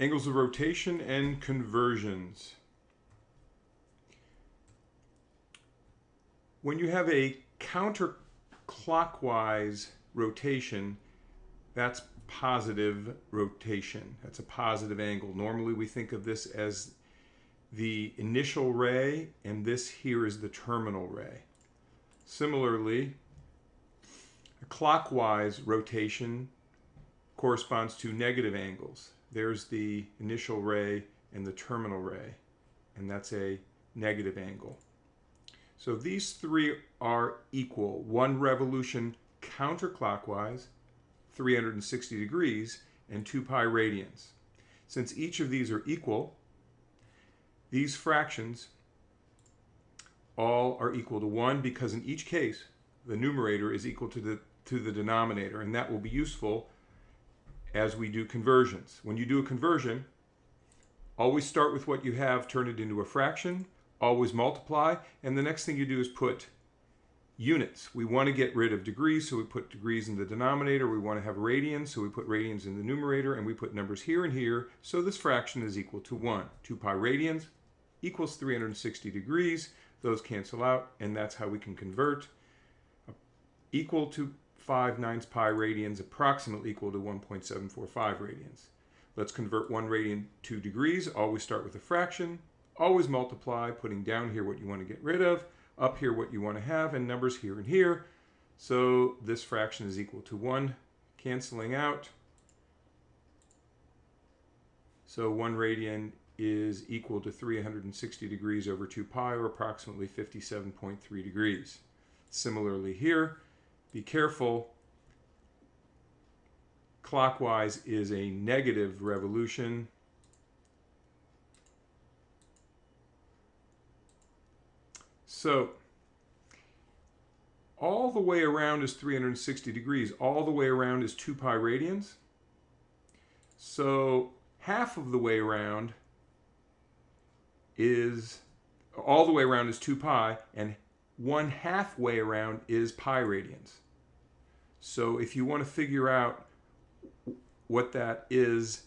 Angles of rotation and conversions. When you have a counterclockwise rotation, that's positive rotation. That's a positive angle. Normally we think of this as the initial ray, and this here is the terminal ray. Similarly, a clockwise rotation corresponds to negative angles. There's the initial ray and the terminal ray, and that's a negative angle. So these three are equal. One revolution counterclockwise, 360 degrees, and 2 pi radians. Since each of these are equal, these fractions all are equal to 1, because in each case the numerator is equal to the denominator, and that will be useful as we do conversions. When you do a conversion, always start with what you have, turn it into a fraction, always multiply, and the next thing you do is put units. We want to get rid of degrees, so we put degrees in the denominator. We want to have radians, so we put radians in the numerator, and we put numbers here and here, so this fraction is equal to 1. 2 pi radians equals 360 degrees. Those cancel out, and that's how we can convert. Equal to 5/9 pi radians, approximately equal to 1.745 radians. Let's convert 1 radian to degrees. Always start with a fraction. Always multiply, putting down here what you want to get rid of, up here what you want to have, and numbers here and here. So this fraction is equal to 1, canceling out. So 1 radian is equal to 360 degrees over 2 pi, or approximately 57.3 degrees. Similarly here, be careful. Clockwise is a negative revolution. So all the way around is 360 degrees. All the way around is 2 pi radians. So half of the way around is, all the way around is 2 pi, and 1/2 way around is pi radians. So if you want to figure out what that is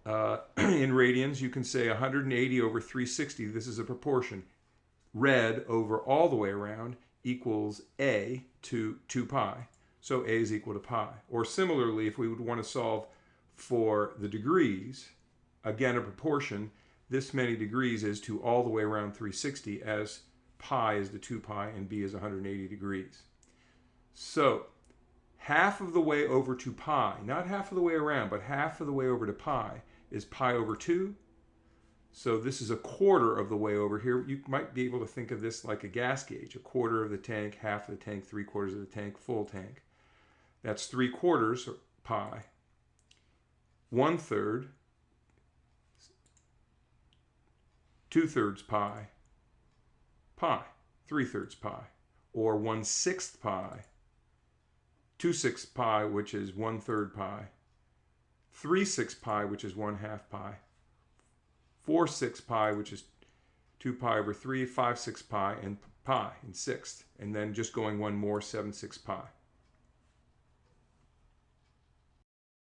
in radians, you can say 180 over 360. This is a proportion. Red over all the way around equals A to 2 pi. So A is equal to pi. Or similarly, if we would want to solve for the degrees, again a proportion, this many degrees is to all the way around 360, as pi is to 2 pi and B is 180 degrees. So half of the way over to pi, not half of the way around, but half of the way over to pi is pi over 2. So this is a quarter of the way over here. You might be able to think of this like a gas gauge. A quarter of the tank, half of the tank, 3/4 of the tank, full tank. That's 3/4 pi. 1/3, 2/3 pi, pi, 3/3 pi, or 1/6 pi, 2/6 pi, which is 1/3 pi, 3/6 pi, which is 1/2 pi, 4/6 pi, which is 2 pi over 3, 5/6 pi, and pi in sixth. And then just going one more, 7/6 pi.